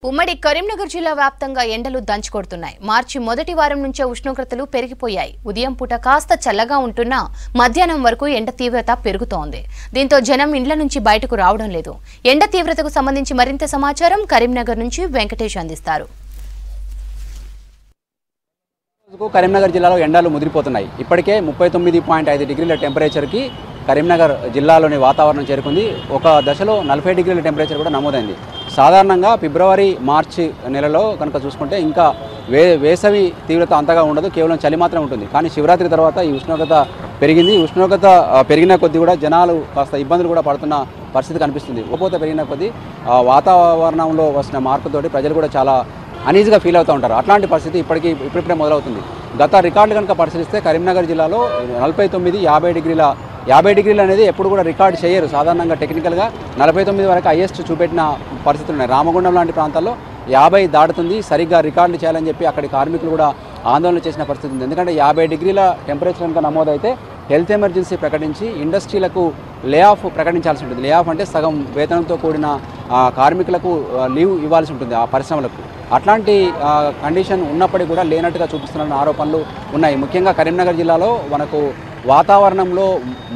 ఉమ్మడి కరీంనగర్ జిల్లా వ్యాప్తంగా ఎండలు దంచుకొడుతున్నాయి. మార్చి మొదటి వారం నుంచే ఉష్ణోగ్రతలు పెరిగిపోయాయి. ఉదయం పూట కాస్త చల్లగా ఉంటున్నా మధ్యాహ్నం వరకు ఎండ తీవ్రత పెరుగుతోంది. దీంతో జనం ఇండ్ల నుంచి బయటకు రావడం లేదు. ఎండ తీవ్రతకు సంబంధించి మరింత సమాచారం కరీంనగర్ నుంచి వెంకటేష్ అందిస్తారు. కరీంనగర్ జిల్లాలో ఎండలు ముదిరిపోతున్నాయి. ఇప్పటికే 39.5 డిగ్రీల టెంపరేచర్కి కరీంనగర్ జిల్లాలోని వాతావరణం చేరుకుంది. ఒక దశలో 40 డిగ్రీల టెంపరేచర్ కూడా నమోదైంది. సాధారణంగా ఫిబ్రవరి మార్చి నెలలో కనుక చూసుకుంటే ఇంకా వేసవి తీవ్రత అంతగా ఉండదు, కేవలం చలి మాత్రం ఉంటుంది. కానీ శివరాత్రి తర్వాత ఈ ఉష్ణోగ్రత పెరిగింది. ఉష్ణోగ్రత పెరిగిన కొద్దీ కూడా జనాలు కాస్త ఇబ్బందులు కూడా పడుతున్న పరిస్థితి కనిపిస్తుంది. ఉపోత పెరిగిన కొద్దీ వాతావరణంలో వచ్చిన మార్పుతోటి ప్రజలు కూడా చాలా అనీజీగా ఫీల్ అవుతూ ఉంటారు. అట్లాంటి పరిస్థితి ఇప్పుడిప్పుడే మొదలవుతుంది. గత రికార్డులు కనుక పరిశీలిస్తే కరీంనగర్ జిల్లాలో 49, 50 డిగ్రీలు అనేది ఎప్పుడు కూడా రికార్డు చేయరు. సాధారణంగా టెక్నికల్గా 49 వరకు హైయెస్ట్ చూపెట్టిన పరిస్థితులు ఉన్నాయి. రామగుండం లాంటి ప్రాంతాల్లో 50 దాటుతుంది. సరిగ్గా రికార్డులు చేయాలని చెప్పి అక్కడి కార్మికులు కూడా ఆందోళన చేసిన పరిస్థితి ఉంది. ఎందుకంటే 50 డిగ్రీల టెంపరేచర్ కనుక నమోదైతే హెల్త్ ఎమర్జెన్సీ ప్రకటించి ఇండస్ట్రీలకు లే ఆఫ్ ప్రకటించాల్సి ఉంటుంది. లే ఆఫ్ అంటే సగం వేతనంతో కూడిన కార్మికులకు లీవ్ ఇవ్వాల్సి ఉంటుంది ఆ పరిశ్రమలకు. అట్లాంటి కండిషన్ ఉన్నప్పటికీ కూడా లేనట్టుగా చూపిస్తున్న ఆరోపణలు ఉన్నాయి. ముఖ్యంగా కరీంనగర్ జిల్లాలో మనకు వాతావరణంలో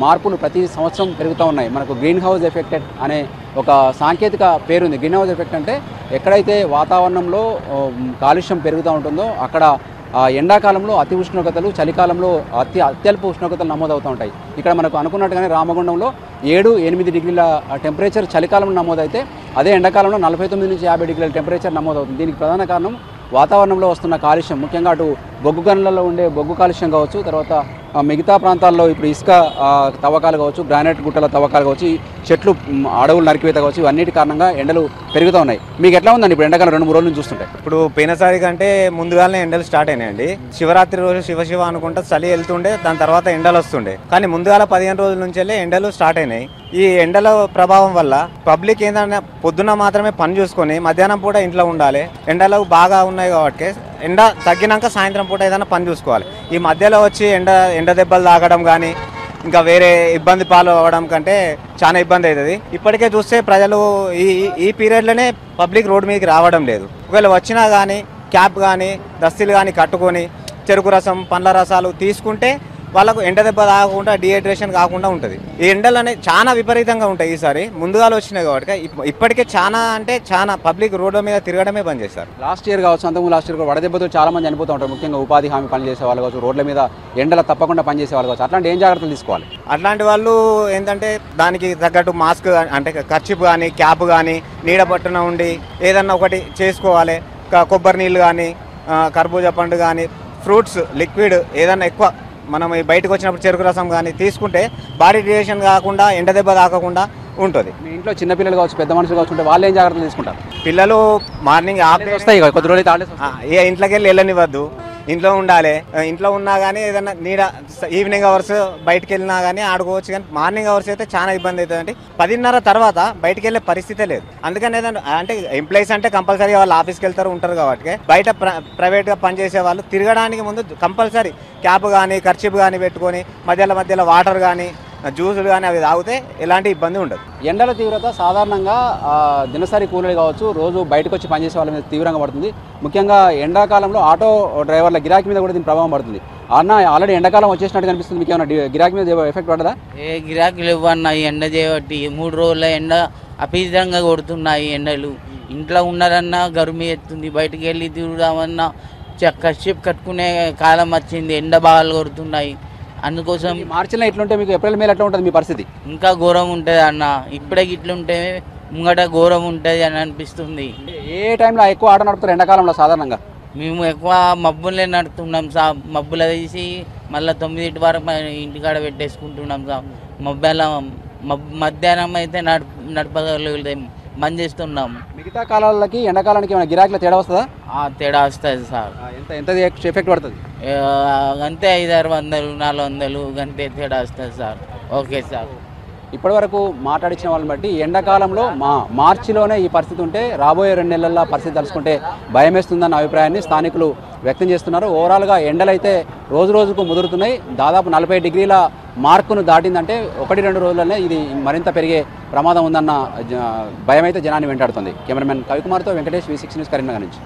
మార్పులు ప్రతి సంవత్సరం పెరుగుతూ ఉన్నాయి. మనకు గ్రీన్ హౌస్ ఎఫెక్ట్ అనే ఒక సాంకేతిక పేరుంది. గ్రీన్ హౌస్ ఎఫెక్ట్ అంటే ఎక్కడైతే వాతావరణంలో కాలుష్యం పెరుగుతూ ఉంటుందో అక్కడ ఎండాకాలంలో అతి ఉష్ణోగ్రతలు, చలికాలంలో అత్యల్ప ఉష్ణోగ్రతలు నమోదవుతూ ఉంటాయి. ఇక్కడ మనకు అనుకున్నట్టుగానే రామగుండంలో 7-8 డిగ్రీల టెంపరేచర్ చలికాలంలో నమోదైతే అదే ఎండాకాలంలో 49 నుంచి 50 డిగ్రీల టెంపరేచర్ నమోదవుతుంది. దీనికి ప్రధాన కారణం వాతావరణంలో వస్తున్న కాలుష్యం, ముఖ్యంగా అటు బొగ్గు గనులలో ఉండే బొగ్గు కాలుష్యం కావచ్చు, తర్వాత మిగతా ప్రాంతాల్లో ఇప్పుడు ఇసుక తవ్వకాలు కావచ్చు, గ్రానైట్ గుట్టల తవ్వకాలు కావచ్చు, చెట్లు అడవులు నరికివేత కావచ్చు, ఇవన్నిటి కారణంగా ఎండలు పెరుగుతూ ఉన్నాయి. మీకు ఎట్లా ఉందండి ఇప్పుడు ఎండాకాలం 2-3 రోజుల నుంచి చూస్తుంటే? ఇప్పుడు పోయినసారి కంటే ముందుగానే ఎండలు స్టార్ట్ అయినాయండి. శివరాత్రి రోజు శివ అనుకుంటా చలి వెళ్తుండే, దాని తర్వాత ఎండలు వస్తుండే. కానీ ముందుగాల 15 రోజుల నుంచి ఎండలు స్టార్ట్ అయినాయి. ఈ ఎండల ప్రభావం వల్ల పబ్లిక్ ఏంటంటే పొద్దున్న మాత్రమే పని చూసుకొని మధ్యాహ్నం పూట ఇంట్లో ఉండాలి. ఎండలు బాగా ఉన్నాయి కాబట్టి ఎండ తగ్గినాక సాయంత్రం పూట ఏదైనా పని చూసుకోవాలి. ఈ మధ్యలో వచ్చి ఎండ దెబ్బలు తాగడం కానీ ఇంకా వేరే ఇబ్బంది పాలు అవ్వడం కంటే చాలా ఇబ్బంది అవుతుంది. ఇప్పటికే చూస్తే ప్రజలు ఈ పీరియడ్లోనే పబ్లిక్ రోడ్డు మీదకి రావడం లేదు. ఒకవేళ వచ్చినా కానీ క్యాప్ కానీ దస్తీలు కానీ కట్టుకొని చెరుకు రసం, పండ్ల రసాలు తీసుకుంటే వాళ్ళకు ఎండ దెబ్బ తాగకుండా డిహైడ్రేషన్ కాకుండా ఉంటుంది. ఈ ఎండలు అనేవి చాలా విపరీతంగా ఉంటాయి. ఈసారి ముందుగాలు వచ్చినాయి కాబట్టి ఇప్పటికే చాలా పబ్లిక్ రోడ్ల మీద తిరగడమే బంద్ చేశారు. లాస్ట్ ఇయర్ కావచ్చు, అంతకుముందు లాస్ట్ ఇయర్ వడదెబ్బతో చాలా మంది చనిపోతూ ఉంటారు. ముఖ్యంగా ఉపాధి హామీ పని చేసే వాళ్ళు కావచ్చు, రోడ్ల మీద ఎండలు తప్పకుండా పనిచేసే వాళ్ళు కావచ్చు. అట్లాంటి ఏం జాగ్రత్తలు తీసుకోవాలి? అట్లాంటి వాళ్ళు ఏంటంటే దానికి తగ్గట్టు మాస్క్ అంటే కర్చీప్ కానీ క్యాప్ కానీ నీడ పట్టున ఉండి ఏదన్నా ఒకటి చేసుకోవాలి. కొబ్బరి నీళ్ళు కానీ కర్బూజా పండు కానీ ఫ్రూట్స్ లిక్విడ్ ఏదన్నా ఎక్కువ మనం బయటకు వచ్చినప్పుడు చెరుకు రసం కానీ తీసుకుంటే బాడీ డిహైడ్రేషన్ కాకుండా ఎండ దెబ్బ తాకకుండా ఉంటుంది. మీ ఇంట్లో చిన్నపిల్లలు కావచ్చు, పెద్ద మనుషులు కావచ్చు, వాళ్ళు ఏం జాగ్రత్తలు తీసుకుంటారు? పిల్లలు మార్నింగ్ వస్తాయి కొద్ది రోజులు ఇంట్లోకి వెళ్ళనివ్వద్దు, ఇంట్లో ఉండాలి. ఇంట్లో ఉన్నా కానీ ఏదైనా నీడ ఈవినింగ్ అవర్స్ బయటకు వెళ్ళినా కానీ ఆడుకోవచ్చు. కానీ మార్నింగ్ అవర్స్ అయితే చాలా ఇబ్బంది అవుతుంది. 10:30 తర్వాత బయటకు వెళ్ళే పరిస్థితే లేదు. అందుకని ఏదైనా అంటే ఎంప్లాయీస్ అంటే కంపల్సరీ వాళ్ళు ఆఫీస్కి ఉంటారు కాబట్టి బయట ప్రైవేట్గా పనిచేసే వాళ్ళు తిరగడానికి ముందు కంపల్సరీ క్యాప్ కానీ కర్చీప్ కానీ పెట్టుకొని మధ్యలో వాటర్ కానీ జ్యూసులు కానీ అవి తాగితే ఎలాంటి ఇబ్బంది ఉండదు. ఎండల తీవ్రత సాధారణంగా దినసరి కూలీలు కావచ్చు, రోజు బయటకు వచ్చి పనిచేసే వాళ్ళ మీద తీవ్రంగా పడుతుంది. ముఖ్యంగా ఎండాకాలంలో ఆటో డ్రైవర్ల గిరాకీ మీద కూడా దీని ప్రభావం పడుతుంది. అన్న ఆల్రెడీ ఎండాకాలం వచ్చేసినట్టు కనిపిస్తుంది. మీకు ఏమైనా గిరాకీ మీద ఎఫెక్ట్ పడదా? గిరాకీలు ఇవ్వన్నా ఎండ చేయబట్టి 3 రోజుల ఎండ అపీతంగా కొడుతున్నాయి. ఎండలు ఇంట్లో ఉన్నారన్నా గరుమి ఎత్తుంది, బయటకు వెళ్ళి తిరుగుదామన్నా కర్చీప్ కట్టుకునే కాలం వచ్చింది. ఎండ బాగా కొడుతున్నాయి. అందుకోసం మార్చిలో ఇట్లుంటే మీకు ఏప్రిల్ మే ఎట్లా ఉంటుంది మీ పరిస్థితి? ఇంకా ఘోరం ఉంటుంది అన్న. ఇప్పుడే ఇట్లుంటే ముంగట ఘోరం ఉంటుంది అని అనిపిస్తుంది. ఏ టైంలో ఎక్కువ ఆట నడుపుతారు ఎండాకాలంలో? సాధారణంగా మేము ఎక్కువ మబ్బులే నడుపుతున్నాం సార్. మబ్బులు తీసి మళ్ళీ 9 వరకు ఇంటికాడ పెట్టేసుకుంటున్నాం సార్. మధ్యాహ్నం అయితే నడపగలుగుతాం, బంద్ చేస్తున్నాం. మిగతా కాలాలకి ఎండాకాలానికి ఏమైనా గిరాకీలో తేడా వస్తుందా? తేడా వస్తుంది సార్. ఎంత ఎఫెక్ట్ పడుతుంది? అంతే 500-600-400 గంటే తేడా వస్తుంది సార్. Okay sir. ఇప్పటివరకు మాట్లాడించిన వాళ్ళని బట్టి ఎండాకాలంలో మార్చిలోనే ఈ పరిస్థితి ఉంటే రాబోయే 2 నెలల్లో పరిస్థితి తలుచుకుంటే భయమేస్తుందన్న అభిప్రాయాన్ని స్థానికులు వ్యక్తం చేస్తున్నారు. ఓవరాల్గా ఎండలైతే రోజు రోజుకు ముదురుతున్నాయి. దాదాపు 40 డిగ్రీల మార్కును దాటిందంటే 1-2 రోజుల్లోనే ఇది మరింత పెరిగే ప్రమాదం ఉందన్న భయం అయితే జనాన్ని వెంటాడుతుంది. కెమెరామెన్ కవికుమార్తో వెంకటేష్, V6 న్యూస్, కరీంనగర్ నుంచి.